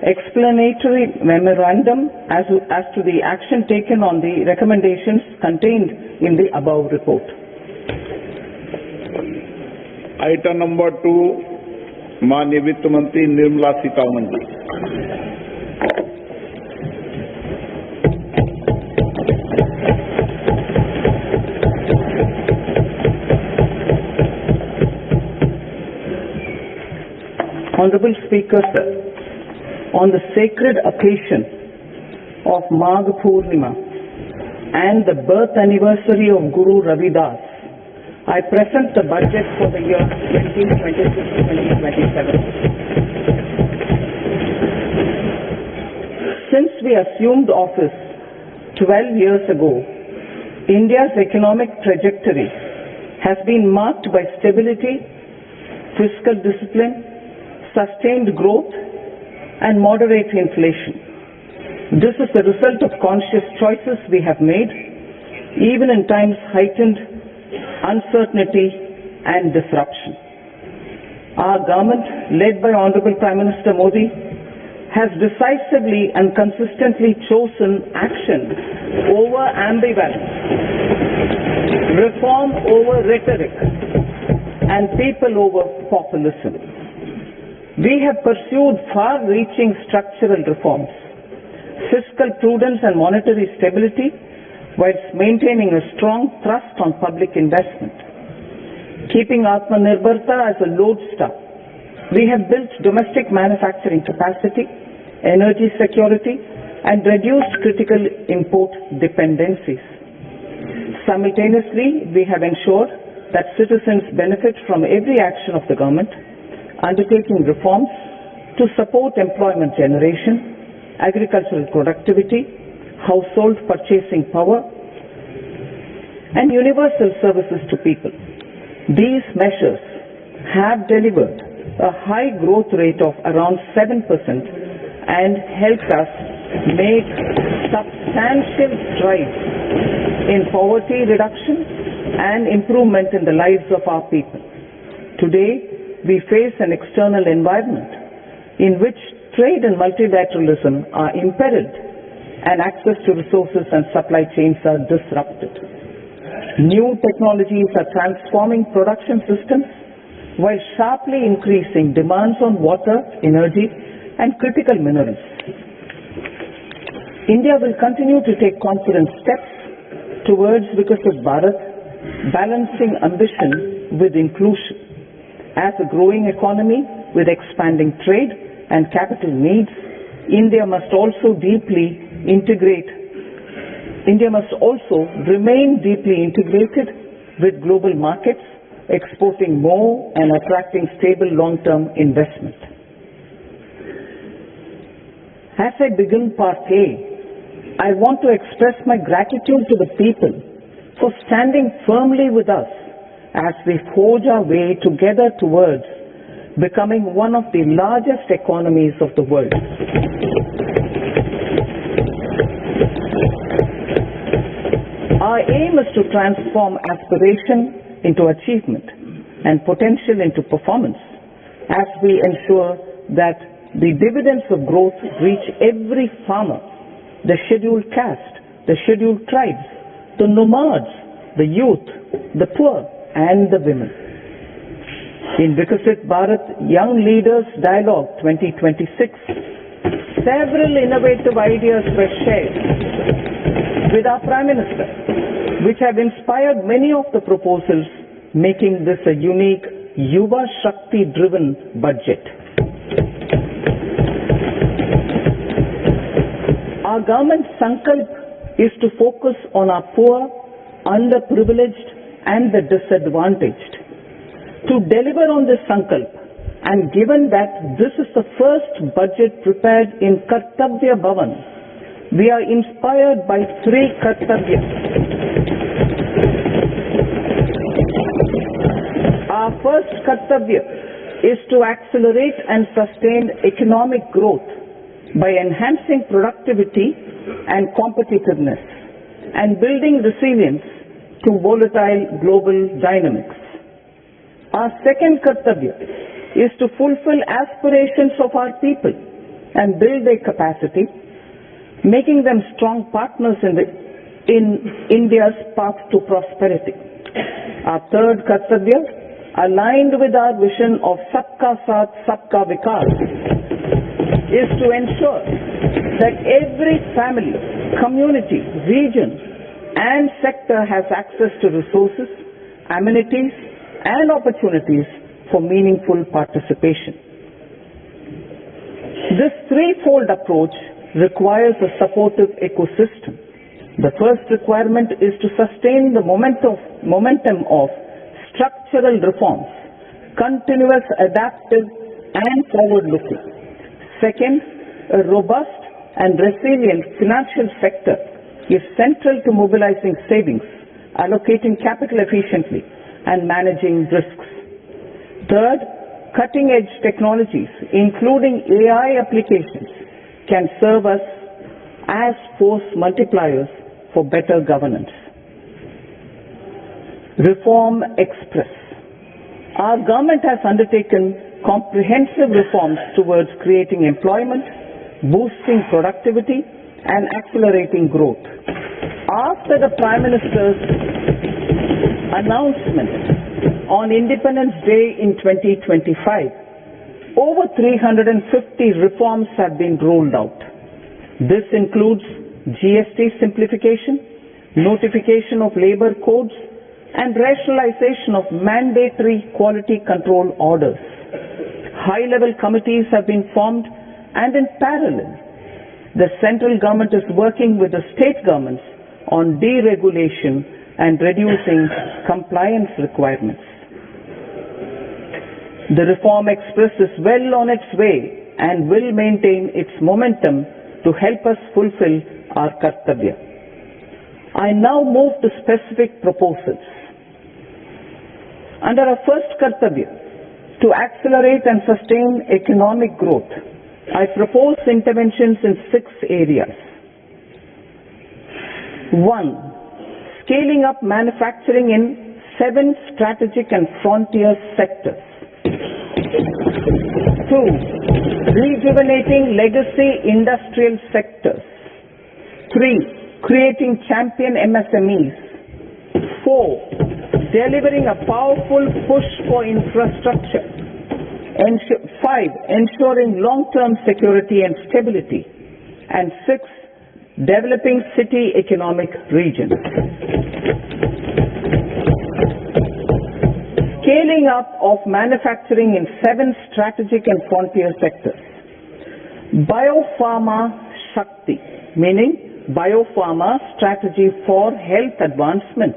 explanatory memorandum as to the action taken on the recommendations contained in the above report. Item number 2, माननीय वित्त मंत्री Nirmala Sitharaman ji. Honorable Speaker, sir, on the sacred occasion of Magh Purnima and the birth anniversary of Guru Ravidas, I present the budget for the year 2026-2027. Since we assumed office 12 years ago, India's economic trajectory has been marked by stability, fiscal discipline, sustained growth, and moderate inflation. This is the result of conscious choices we have made, even in times heightened uncertainty and disruption. Our government, led by Honorable Prime Minister Modi, has decisively and consistently chosen action over ambivalence, reform over rhetoric, and people over populism. We have pursued far-reaching structural reforms, fiscal prudence and monetary stability, whilst maintaining a strong thrust on public investment. Keeping Atmanirbharta as a lodestar, we have built domestic manufacturing capacity, energy security, and reduced critical import dependencies. Simultaneously, we have ensured that citizens benefit from every action of the government, undertaking reforms to support employment generation, agricultural productivity, household purchasing power, and universal services to people. These measures have delivered a high growth rate of around 7% and helped us make substantial strides in poverty reduction and improvement in the lives of our people. Today, we face an external environment in which trade and multilateralism are imperiled and access to resources and supply chains are disrupted. New technologies are transforming production systems while sharply increasing demands on water, energy, and critical minerals. India will continue to take confident steps towards Viksit Bharat, balancing ambition with inclusion. As a growing economy with expanding trade and capital needs, India must also remain deeply integrated with global markets, exporting more and attracting stable long-term investment. As I begin Part A, I want to express my gratitude to the people for standing firmly with us as we forge our way together towards becoming one of the largest economies of the world. Our aim is to transform aspiration into achievement and potential into performance as we ensure that the dividends of growth reach every farmer, the scheduled caste, the scheduled tribes, the nomads, the youth, the poor, and the women. In Viksit Bharat Young Leaders Dialogue 2026, several innovative ideas were shared with our Prime Minister, which have inspired many of the proposals, making this a unique Yuva Shakti-driven budget. Our government's sankalp is to focus on our poor, underprivileged, and the disadvantaged. To deliver on this sankalp, and given that this is the first budget prepared in Kartavya Bhavan, we are inspired by 3 Kartavyas. Our first Kartavya is to accelerate and sustain economic growth by enhancing productivity and competitiveness and building resilience to volatile global dynamics. Our second Kartavya is to fulfill aspirations of our people and build their capacity, making them strong partners in India's path to prosperity. Our third Kartavya, aligned with our vision of Sabka Saath, Sabka Vikas, is to ensure that every family, community, region, and sector has access to resources, amenities, and opportunities for meaningful participation. This threefold approach requires a supportive ecosystem. The first requirement is to sustain the momentum of structural reforms, continuous, adaptive, and forward-looking. Second, a robust and resilient financial sector is central to mobilizing savings, allocating capital efficiently, and managing risks. Third, cutting-edge technologies, including AI applications, can serve us as force multipliers for better governance. Reform Express. Our government has undertaken comprehensive reforms towards creating employment, boosting productivity, and accelerating growth. After the Prime Minister's announcement on Independence Day in 2025, over 350 reforms have been rolled out. This includes GST simplification, notification of labor codes, and rationalization of mandatory quality control orders. High-level committees have been formed, and in parallel, the central government is working with the state governments on deregulation and reducing compliance requirements. The Reform Express is well on its way and will maintain its momentum to help us fulfill our Kartavya. I now move to specific proposals. Under our first Kartavya, to accelerate and sustain economic growth, I propose interventions in 6 areas. 1. Scaling up manufacturing in 7 strategic and frontier sectors. 2. Rejuvenating legacy industrial sectors. 3. Creating champion MSMEs. 4. Delivering a powerful push for infrastructure. 5. Ensuring long-term security and stability. And 6. Developing city economic regions. Scaling up of manufacturing in 7 strategic and frontier sectors. Biopharma Shakti, meaning biopharma strategy for health advancement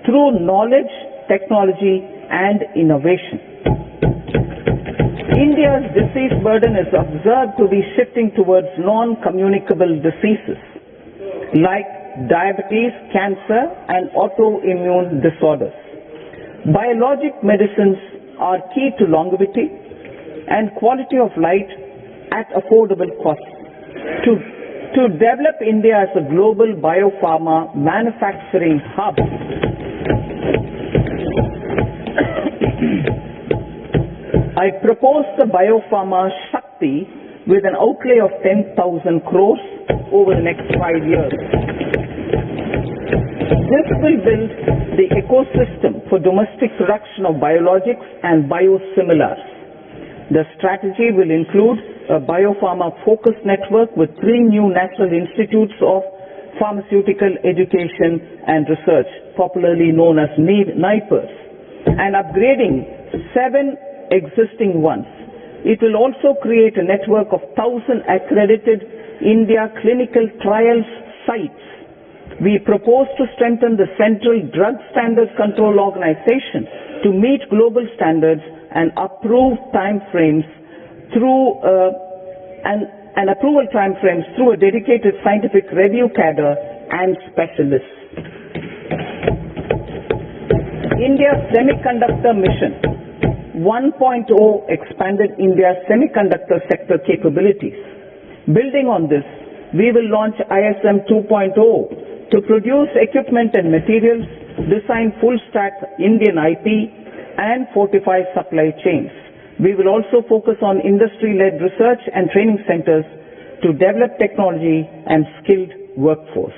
through knowledge, technology, and innovation. India's disease burden is observed to be shifting towards non-communicable diseases like diabetes, cancer, and autoimmune disorders. Biologic medicines are key to longevity and quality of life at affordable costs. To develop India as a global biopharma manufacturing hub, I propose the Biopharma Shakti with an outlay of 10,000 crores over the next 5 years. This will build the ecosystem for domestic production of biologics and biosimilars. The strategy will include a biopharma focus network with 3 new national institutes of pharmaceutical education and research, popularly known as NIPERS, and upgrading 7 existing ones. It will also create a network of 1,000 accredited India clinical trials sites. We propose to strengthen the Central Drug Standards Control Organization to meet global standards and approve timeframes through approval timeframes through a dedicated scientific review cadre and specialists. India's Semiconductor Mission 1.0 expanded India's semiconductor sector capabilities. Building on this, we will launch ISM 2.0 to produce equipment and materials, design full-stack Indian IP, and fortify supply chains. We will also focus on industry-led research and training centers to develop technology and skilled workforce.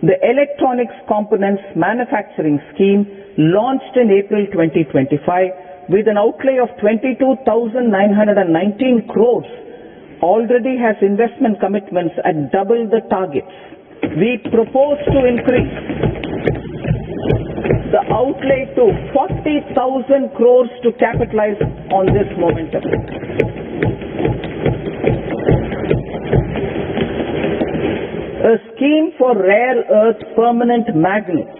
The Electronics Components Manufacturing Scheme, launched in April 2025 with an outlay of 22,919 crores, already has investment commitments at double the targets. We propose to increase the outlay to 40,000 crores to capitalize on this momentum. A scheme for rare earth permanent magnets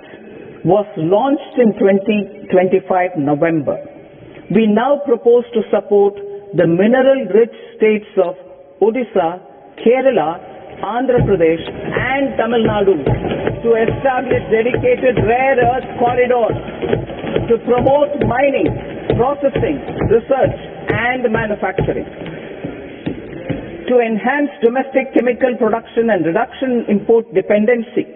was launched in 2025 November. We now propose to support the mineral-rich states of Odisha, Kerala, Andhra Pradesh and Tamil Nadu to establish dedicated rare earth corridors to promote mining, processing, research and manufacturing. To enhance domestic chemical production and reduce import dependency,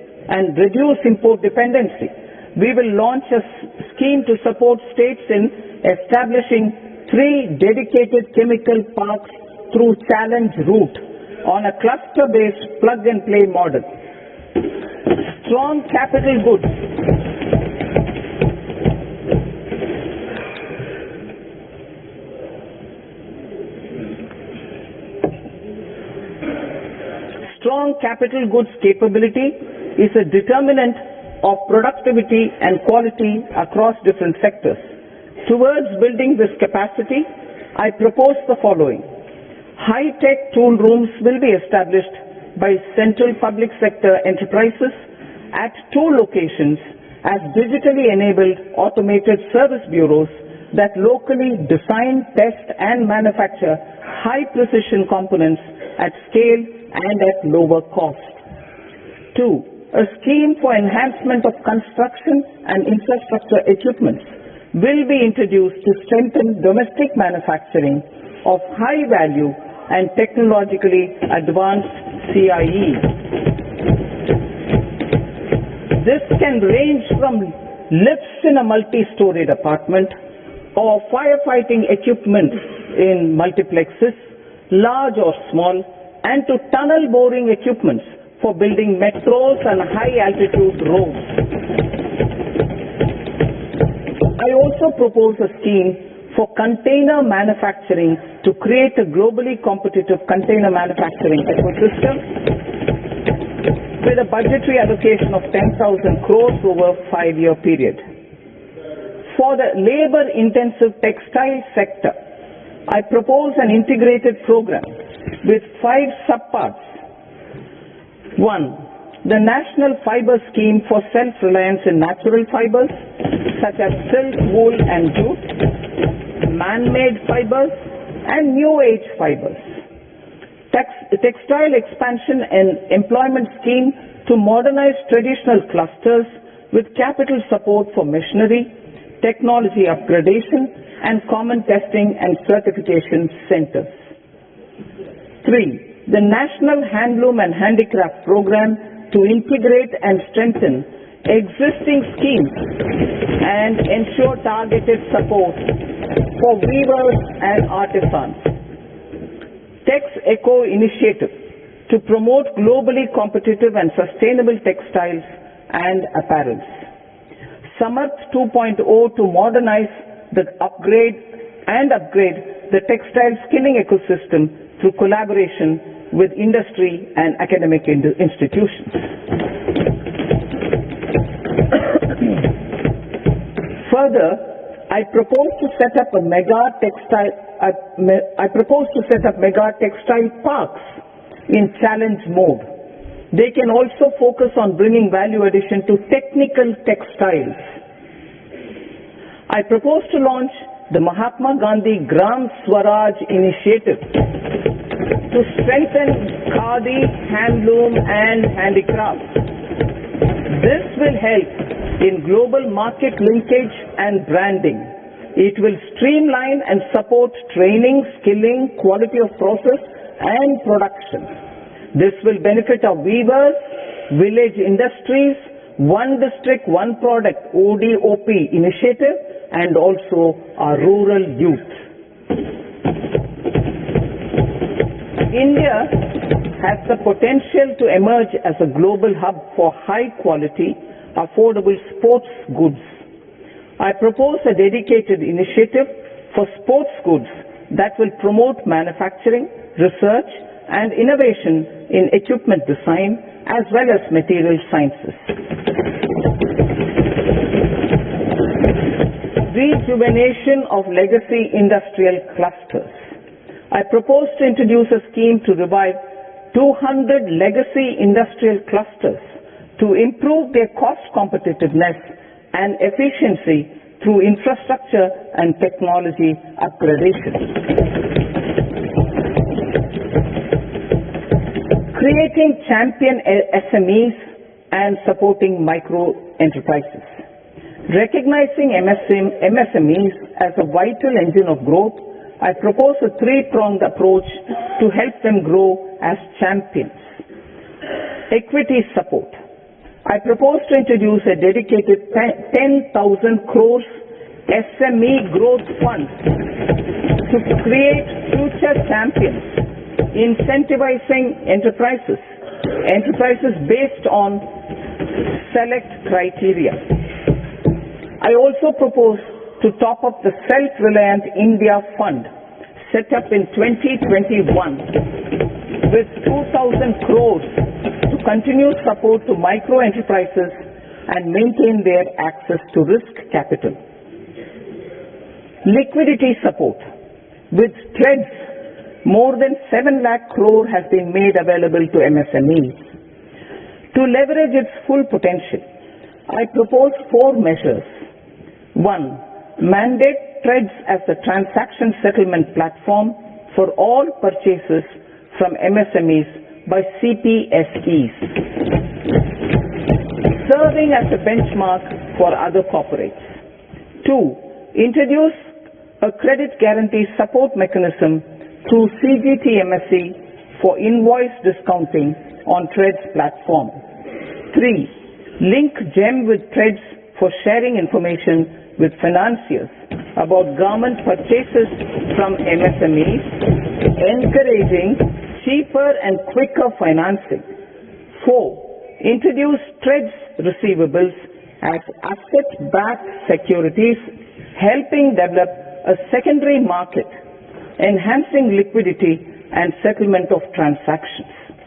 we will launch a scheme to support states in establishing 3 dedicated chemical parks through challenge route on a cluster-based plug-and-play model. Strong capital goods. Strong capital goods capability is a determinant of productivity and quality across different sectors. Towards building this capacity, I propose the following. High-tech tool rooms will be established by central public sector enterprises at 2 locations as digitally enabled automated service bureaus that locally design, test and manufacture high-precision components at scale and at lower cost. 2. A scheme for enhancement of construction and infrastructure equipments will be introduced to strengthen domestic manufacturing of high value and technologically advanced CIE. This can range from lifts in a multi-storied apartment or firefighting equipment in multiplexes, large or small, and to tunnel boring equipments for building metros and high-altitude roads. I also propose a scheme for container manufacturing to create a globally competitive container manufacturing ecosystem with a budgetary allocation of 10,000 crores over a 5-year period. For the labor-intensive textile sector, I propose an integrated program with 5 subparts. 1. The National Fiber Scheme for Self-Reliance in Natural Fibers, such as silk, wool and jute, man-made fibers, and new age fibers. Textile expansion and employment scheme to modernize traditional clusters with capital support for machinery, technology upgradation, and common testing and certification centers. 3. The National Handloom and Handicraft Program to integrate and strengthen existing schemes and ensure targeted support for weavers and artisans. Tex Eco Initiative to promote globally competitive and sustainable textiles and apparels. Samarth 2.0 to modernize the upgrade the textile skilling ecosystem through collaboration with industry and academic institutions. Further, I propose to set up mega textile parks in challenge mode. They can also focus on bringing value addition to technical textiles. I propose to launch the Mahatma Gandhi Gram Swaraj initiative to strengthen khadi, handloom and handicraft. This will help in global market linkage and branding. It will streamline and support training, skilling, quality of process and production. This will benefit our weavers, village industries, One District, One Product ODOP initiative and also our rural youth. India has the potential to emerge as a global hub for high-quality, affordable sports goods. I propose a dedicated initiative for sports goods that will promote manufacturing, research, and innovation in equipment design as well as material sciences. Rejuvenation of legacy industrial clusters. I propose to introduce a scheme to revive 200 legacy industrial clusters to improve their cost competitiveness and efficiency through infrastructure and technology upgradation. Creating champion SMEs and supporting micro enterprises. Recognizing MSMEs as a vital engine of growth, I propose a three-pronged approach to help them grow as champions. Equity support. I propose to introduce a dedicated 10,000 crores SME growth fund to create future champions, incentivizing enterprises based on select criteria. I also propose to top up the Self-Reliant India Fund set up in 2021 with 2,000 crores to continue support to micro enterprises and maintain their access to risk capital. Liquidity support. With TReDS, more than 7 lakh crore has been made available to MSMEs. To leverage its full potential, I propose 4 measures. 1. Mandate TReDS as the transaction settlement platform for all purchases from MSMEs by CPSEs, serving as a benchmark for other corporates. 2. Introduce a credit guarantee support mechanism through CGTMSE for invoice discounting on TReDS platform. 3. Link GEM with TReDS for sharing information with financiers about government purchases from MSMEs, encouraging cheaper and quicker financing. 4. Introduce TReDS receivables as asset-backed securities, helping develop a secondary market, enhancing liquidity and settlement of transactions.